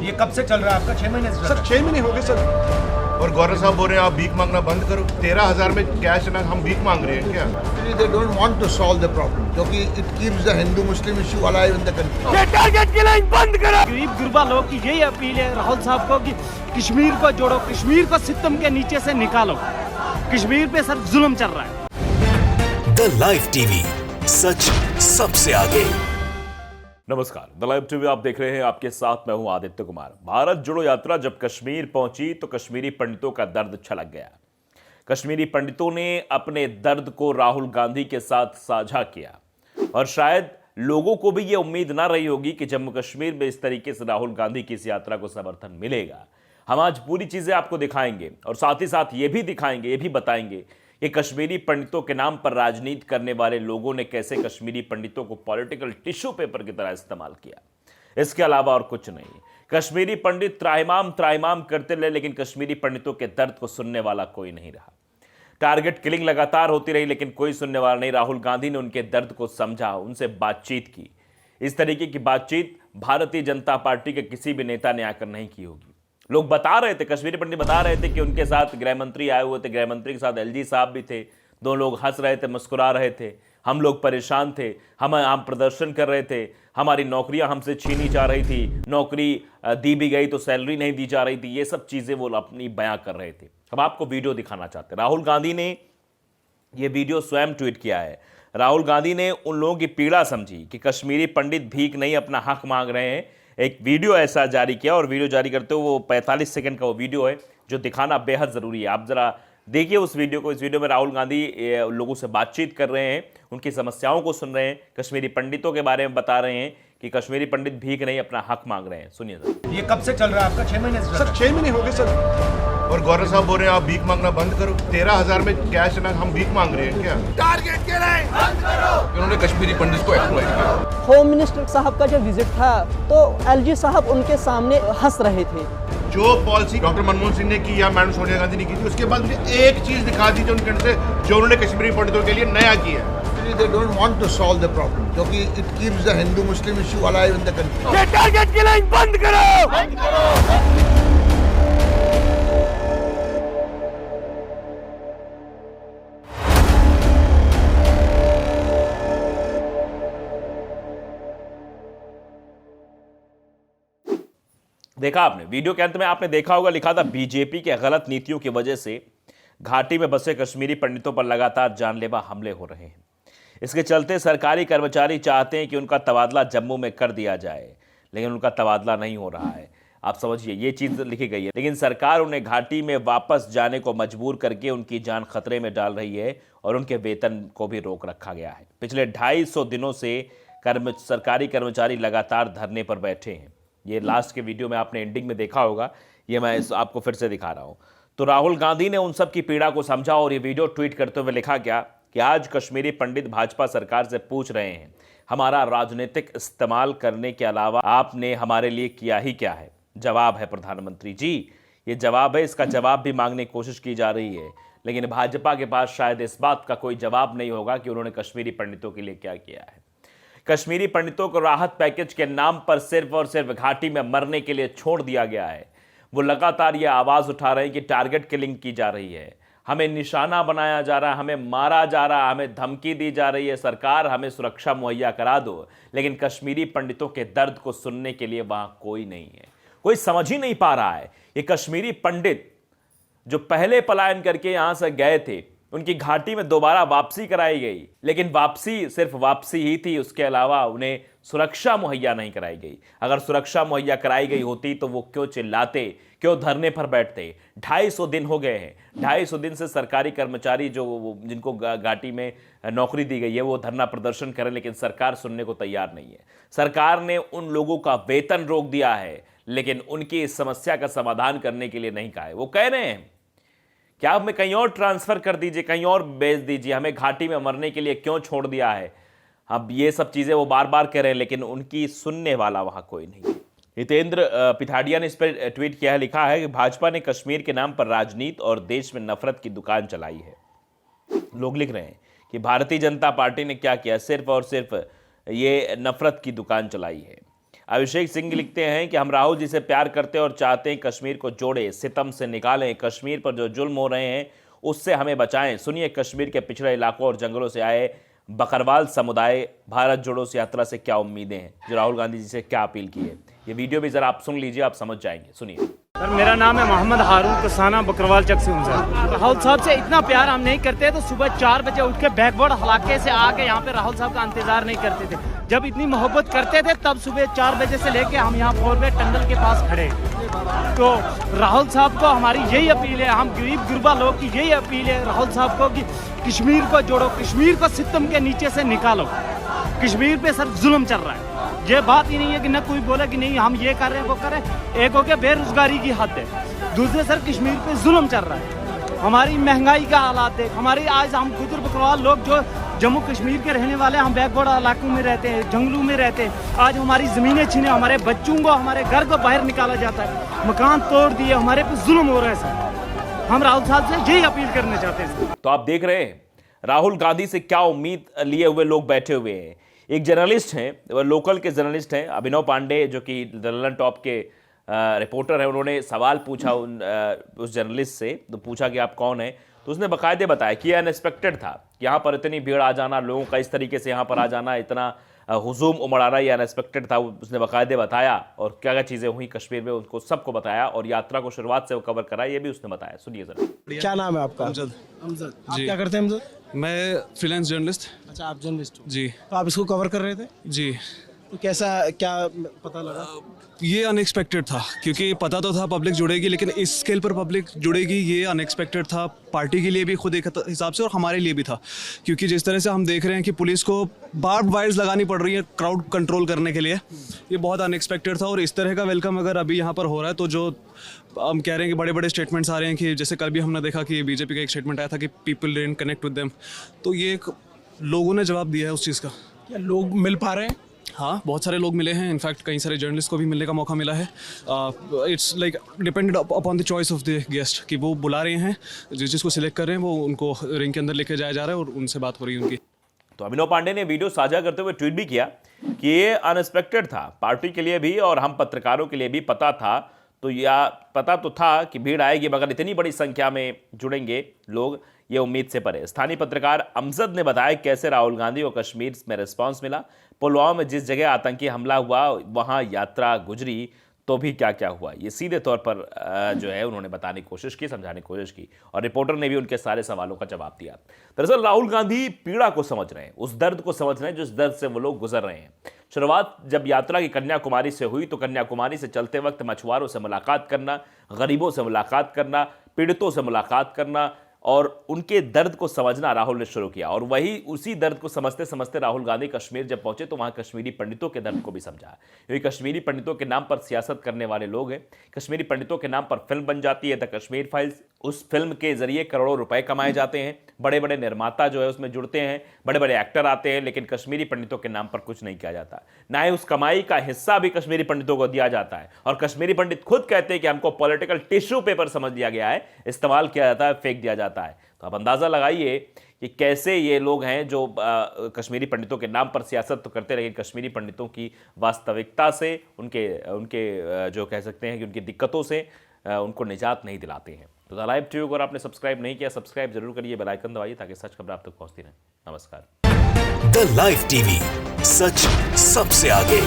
ये कब से चल रहा है आपका? 6 महीने से? सर 6 महीने हो गए सर। और गवर्नर साहब बोल रहे हैं आप भीख मांगना बंद करो। 13,000 में कैश ना हम भीख मांग रहे हैं क्या? They don't want to solve the problem क्योंकि it keeps the Hindu-Muslim issue alive in the country. ये टारगेट किलिंग बंद करो। गरीब गुरबा लोग की यही अपील है राहुल साहब को कि कश्मीर को जोड़ो, कश्मीर को सिस्टम के नीचे से निकालो। कश्मीर पे सर जुल्म चल रहा है। द लाइव टीवी, सच सबसे आगे। नमस्कार, द लाइव टीवी आप देख रहे हैं, आपके साथ मैं हूं आदित्य कुमार। भारत जोड़ो यात्रा जब कश्मीर पहुंची तो कश्मीरी पंडितों का दर्द छलक गया। कश्मीरी पंडितों ने अपने दर्द को राहुल गांधी के साथ साझा किया और शायद लोगों को भी यह उम्मीद ना रही होगी कि जम्मू कश्मीर में इस तरीके से राहुल गांधी की इस यात्रा को समर्थन मिलेगा। हम आज पूरी चीजें आपको दिखाएंगे और साथ ही साथ ये भी दिखाएंगे, ये भी बताएंगे कि कश्मीरी पंडितों के नाम पर राजनीति करने वाले लोगों ने कैसे कश्मीरी पंडितों को पॉलिटिकल टिश्यू पेपर की तरह इस्तेमाल किया। इसके अलावा और कुछ नहीं। कश्मीरी पंडित त्राहिमाम करते रहे, लेकिन कश्मीरी पंडितों के दर्द को सुनने वाला कोई नहीं रहा। टारगेट किलिंग लगातार होती रही, लेकिन कोई सुनने वाला नहीं। राहुल गांधी ने उनके दर्द को समझा, उनसे बातचीत की। इस तरीके की बातचीत भारतीय जनता पार्टी के किसी भी नेता ने आकर नहीं की होगी। लोग बता रहे थे, कश्मीरी पंडित बता रहे थे कि उनके साथ गृह मंत्री आए हुए थे, गृह मंत्री के साथ एलजी साहब भी थे। दो लोग हंस रहे थे, मुस्कुरा रहे थे। हम लोग परेशान थे, हम प्रदर्शन कर रहे थे, हमारी नौकरियां हमसे छीनी जा रही थी, नौकरी दी भी गई तो सैलरी नहीं दी जा रही थी। ये सब चीज़ें वो अपनी बयां कर रहे थे। अब आपको वीडियो दिखाना चाहते हैं। राहुल गांधी ने ये वीडियो स्वयं ट्वीट किया है। राहुल गांधी ने उन लोगों की पीड़ा समझी कि कश्मीरी पंडित भीख नहीं अपना हक मांग रहे हैं। एक वीडियो ऐसा जारी किया और वीडियो जारी करते हुए वो 45 सेकंड का वो वीडियो है जो दिखाना बेहद ज़रूरी है। आप ज़रा देखिए उस वीडियो को। इस वीडियो में राहुल गांधी लोगों से बातचीत कर रहे हैं, उनकी समस्याओं को सुन रहे हैं, कश्मीरी पंडितों के बारे में बता रहे हैं कि कश्मीरी पंडित भीख नहीं अपना हक मांग रहे हैं। सुनिए सर। ये कब से चल रहा है आपका? 6 महीने से? सर 6 महीने हो गए सर। और गवर्नर साहब बोल रहे हैं आप भीख मांगना बंद करो। 13,000 में कैश ना हम भीख मांग रहे हैं क्या? Target killing बंद करो। इन्होंने कश्मीरी पंडित को एक्सप्लॉइट किया। होम मिनिस्टर साहब का जब विजिट था तो एलजी साहब उनके सामने हंस रहे थे। जो पॉलिसी डॉक्टर मनमोहन सिंह ने की या मैडम सोनिया गांधी ने की थी, उसके बाद मुझे एक चीज दिखा दी उनके अंदर से जो उन्होंने कश्मीरी पंडितों के लिए नया किया है। They don't want to solve the problem क्योंकि it keeps the Hindu-Muslim issue alive in the country. ये टारगेट किलिंग बंद करो। देखा आपने वीडियो के अंत में, आपने देखा होगा लिखा था बीजेपी के गलत नीतियों की वजह से घाटी में बसे कश्मीरी पंडितों पर लगातार जानलेवा हमले हो रहे हैं। इसके चलते सरकारी कर्मचारी चाहते हैं कि उनका तबादला जम्मू में कर दिया जाए, लेकिन उनका तबादला नहीं हो रहा है। आप समझिए, ये चीज़ लिखी गई है। लेकिन सरकार उन्हें घाटी में वापस जाने को मजबूर करके उनकी जान खतरे में डाल रही है और उनके वेतन को भी रोक रखा गया है। पिछले 250 दिनों से सरकारी कर्मचारी लगातार धरने पर बैठे हैं। ये लास्ट के वीडियो में आपने एंडिंग में देखा होगा, ये मैं आपको फिर से दिखा रहा हूँ। तो राहुल गांधी ने उन सब की पीड़ा को समझा और ये वीडियो ट्वीट करते हुए लिखा क्या कि आज कश्मीरी पंडित भाजपा सरकार से पूछ रहे हैं, हमारा राजनीतिक इस्तेमाल करने के अलावा आपने हमारे लिए किया ही क्या है? जवाब है प्रधानमंत्री जी, ये जवाब है। इसका जवाब भी मांगने की कोशिश की जा रही है, लेकिन भाजपा के पास शायद इस बात का कोई जवाब नहीं होगा कि उन्होंने कश्मीरी पंडितों के लिए क्या किया है। कश्मीरी पंडितों को राहत पैकेज के नाम पर सिर्फ और सिर्फ घाटी में मरने के लिए छोड़ दिया गया है। वो लगातार ये आवाज़ उठा रहे हैं कि टारगेट किलिंग की जा रही है, हमें निशाना बनाया जा रहा है, हमें मारा जा रहा है, हमें धमकी दी जा रही है, सरकार हमें सुरक्षा मुहैया करा दो। लेकिन कश्मीरी पंडितों के दर्द को सुनने के लिए वहाँ कोई नहीं है, कोई समझ ही नहीं पा रहा है। ये कश्मीरी पंडित जो पहले पलायन करके यहाँ से गए थे, उनकी घाटी में दोबारा वापसी कराई गई, लेकिन वापसी सिर्फ वापसी ही थी, उसके अलावा उन्हें सुरक्षा मुहैया नहीं कराई गई। अगर सुरक्षा मुहैया कराई गई होती तो वो क्यों चिल्लाते, क्यों धरने पर बैठते? 250 दिन हो गए हैं। 250 दिन से सरकारी कर्मचारी जिनको घाटी में नौकरी दी गई है वो धरना प्रदर्शन करें, लेकिन सरकार सुनने को तैयार नहीं है। सरकार ने उन लोगों का वेतन रोक दिया है, लेकिन उनकी इस समस्या का समाधान करने के लिए नहीं कहा है। वो कह रहे हैं क्या हमें कहीं और ट्रांसफर कर दीजिए, कहीं और भेज दीजिए, हमें घाटी में मरने के लिए क्यों छोड़ दिया है? अब ये सब चीज़ें वो बार बार कह रहे हैं, लेकिन उनकी सुनने वाला वहाँ कोई नहीं। हितेंद्र पिथाड़िया ने इस पर ट्वीट किया है, लिखा है कि भाजपा ने कश्मीर के नाम पर राजनीति और देश में नफरत की दुकान चलाई है। लोग लिख रहे हैं कि भारतीय जनता पार्टी ने क्या किया, सिर्फ और सिर्फ ये नफरत की दुकान चलाई है। अभिषेक सिंह लिखते हैं कि हम राहुल जी से प्यार करते और चाहते हैं कश्मीर को जोड़े, सितम से निकालें, कश्मीर पर जो जुल्म हो रहे हैं उससे हमें बचाएं। सुनिए कश्मीर के पिछड़े इलाकों और जंगलों से आए बकरवाल समुदाय भारत जोड़ो से यात्रा से क्या उम्मीदें हैं, जो राहुल गांधी जी से क्या अपील की है। ये वीडियो भी जरा आप सुन लीजिए, आप समझ जाएंगे। सुनिए। सर मेरा नाम है मोहम्मद हारून कसाना, बकरवाल चक से हूँ सर। राहुल साहब से इतना प्यार हम नहीं करते तो सुबह 4 बजे उठ के बैकवर्ड इलाके से आके यहाँ पे राहुल साहब का इंतजार नहीं करते थे। जब इतनी मोहब्बत करते थे तब सुबह 4 बजे से लेके हम यहाँ 4 वे टंडल के पास खड़े। तो राहुल साहब को हमारी यही अपील है, हम गरीब गुरबा लोग की यही अपील है राहुल साहब को कि कश्मीर को जोड़ो, कश्मीर को सितम के नीचे से निकालो। कश्मीर पे सर जुल्म चल रहा है। ये बात ही नहीं है कि न कोई बोले कि नहीं हम ये कर रहे हैं वो कर रहे हैं। एक हो गया बेरोजगारी की हद है, दूसरे सर कश्मीर पे जुल्म चल रहा है। हमारी महंगाई का हालात देख, हमारी आज हम गुजर बकरवाल लोग जो जम्मू कश्मीर के रहने वाले, हम बैकवर्ड इलाकों में रहते हैं, जंगलों में रहते हैं, आज हमारी ज़मीनें छीने, हमारे बच्चों को, हमारे घर को बाहर निकाला जाता है, मकान तोड़ दिए, हमारे पे जुल्म हो रहा है सर। हम राहुल साहब से यही अपील करना चाहते हैं सर। तो आप देख रहे हैं राहुल गांधी से क्या उम्मीद लिए हुए लोग बैठे हुए हैं। एक जर्नलिस्ट हैं, वो लोकल के जर्नलिस्ट हैं अभिनव पांडे, जो कि लंदन टॉप के रिपोर्टर हैं। उन्होंने सवाल पूछा उस जर्नलिस्ट से, तो पूछा कि आप कौन हैं, तो उसने बाकायदे बताया कि यह अनएक्सपेक्टेड था। यहाँ पर इतनी भीड़ आ जाना, लोगों का इस तरीके से यहाँ पर आ जाना, इतना हुजूम उमड़ाना, यह अनएक्सपेक्टेड था। उसने बाकायदे बताया और क्या क्या चीज़ें हुई कश्मीर में, उनको सबको बताया और यात्रा को शुरुआत से वो कवर कराया, ये भी उसने बताया। सुनिए जरा। क्या नाम है आपका? अमजद। आप क्या करते हैं अमजद? मैं फ्रीलांस जर्नलिस्ट। अच्छा, आप जर्नलिस्ट हो? जी। तो आप इसको कवर कर रहे थे? जी। तो कैसा, क्या पता लगा? ये अनएक्सपेक्टेड था, क्योंकि पता तो था पब्लिक जुड़ेगी, लेकिन इस स्केल पर पब्लिक जुड़ेगी ये अनएक्सपेक्टेड था। पार्टी के लिए भी खुद एक हिसाब से और हमारे लिए भी था, क्योंकि जिस तरह से हम देख रहे हैं कि पुलिस को बार्ब वायर्स लगानी पड़ रही है क्राउड कंट्रोल करने के लिए, ये बहुत अनएक्सपेक्टेड था। और इस तरह का वेलकम अगर अभी यहाँ पर हो रहा है, तो जो हम कह रहे हैं कि बड़े बड़े स्टेटमेंट्स आ रहे हैं, कि जैसे कल भी हमने देखा कि बीजेपी का एक स्टेटमेंट आया था कि people didn't connect with them, तो ये एक लोगों ने जवाब दिया है उस चीज़ का। क्या लोग मिल पा रहे हैं? हाँ, बहुत सारे लोग मिले हैं। इनफैक्ट कई सारे जर्नलिस्ट को भी मिलने का मौका मिला है। It's like depended upon the choice of the guest, कि वो बुला रहे हैं, जिसको सिलेक्ट कर रहे हैं वो उनको रिंग के अंदर लेके जाया जा रहा है और उनसे बात हो रही है उनकी। तो अभिनव पांडे ने वीडियो साझा करते हुए ट्वीट भी किया कि ये अनएक्सपेक्टेड था, पार्टी के लिए भी और हम पत्रकारों के लिए भी पता था। तो या पता तो था कि भीड़ आएगी, मगर इतनी बड़ी संख्या में जुड़ेंगे लोग, ये उम्मीद से परे। स्थानीय पत्रकार अमजद ने बताया कैसे राहुल गांधी को कश्मीर में रिस्पांस मिला। पुलवामा में जिस जगह आतंकी हमला हुआ वहां यात्रा गुजरी, तो भी क्या क्या हुआ, ये सीधे तौर पर जो है उन्होंने बताने की कोशिश की, समझाने की कोशिश की, और रिपोर्टर ने भी उनके सारे सवालों का जवाब दिया। दरअसल राहुल गांधी पीड़ा को समझ रहे हैं, उस दर्द को समझ रहे हैं जिस दर्द से वो लोग गुजर रहे हैं। शुरुआत जब यात्रा की कन्याकुमारी से हुई, तो कन्याकुमारी से चलते वक्त मछुआरों से मुलाकात करना, गरीबों से मुलाकात करना, पीड़ितों से मुलाकात करना और उनके दर्द को समझना राहुल ने शुरू किया। और वही उसी दर्द को समझते समझते राहुल गांधी कश्मीर जब पहुंचे, तो वहां कश्मीरी पंडितों के दर्द को भी समझा, क्योंकि कश्मीरी पंडितों के नाम पर सियासत करने वाले लोग हैं। कश्मीरी पंडितों के नाम पर फिल्म बन जाती है द कश्मीर फाइल्स, उस फिल्म के जरिए करोड़ों रुपए कमाए जाते हैं, बड़े बड़े निर्माता जो है उसमें जुड़ते हैं, बड़े बड़े एक्टर आते हैं, लेकिन कश्मीरी पंडितों के नाम पर कुछ नहीं किया जाता, ना ही उस कमाई का हिस्सा भी कश्मीरी पंडितों को दिया जाता है। और कश्मीरी पंडित खुद कहते हैं कि हमको पॉलिटिकल टिश्यू पेपर समझ लिया गया है, इस्तेमाल किया जाता है, फेंक दिया जाता है। तो आप अंदाजा लगाइए कि कैसे ये लोग हैं जो कश्मीरी पंडितों के नाम पर सियासत तो करते, लेकिन कश्मीरी पंडितों की वास्तविकता से, उनके जो कह सकते हैं कि उनकी दिक्कतों से उनको निजात नहीं दिलाते हैं। तो द लाइव टीवी को अगर आपने सब्सक्राइब नहीं किया, सब्सक्राइब जरूर करिए, बेल आइकन दबाइए ताकि सच खबर आप तक पहुंचती रहे। नमस्कार। द लाइव टीवी, सच सबसे आगे।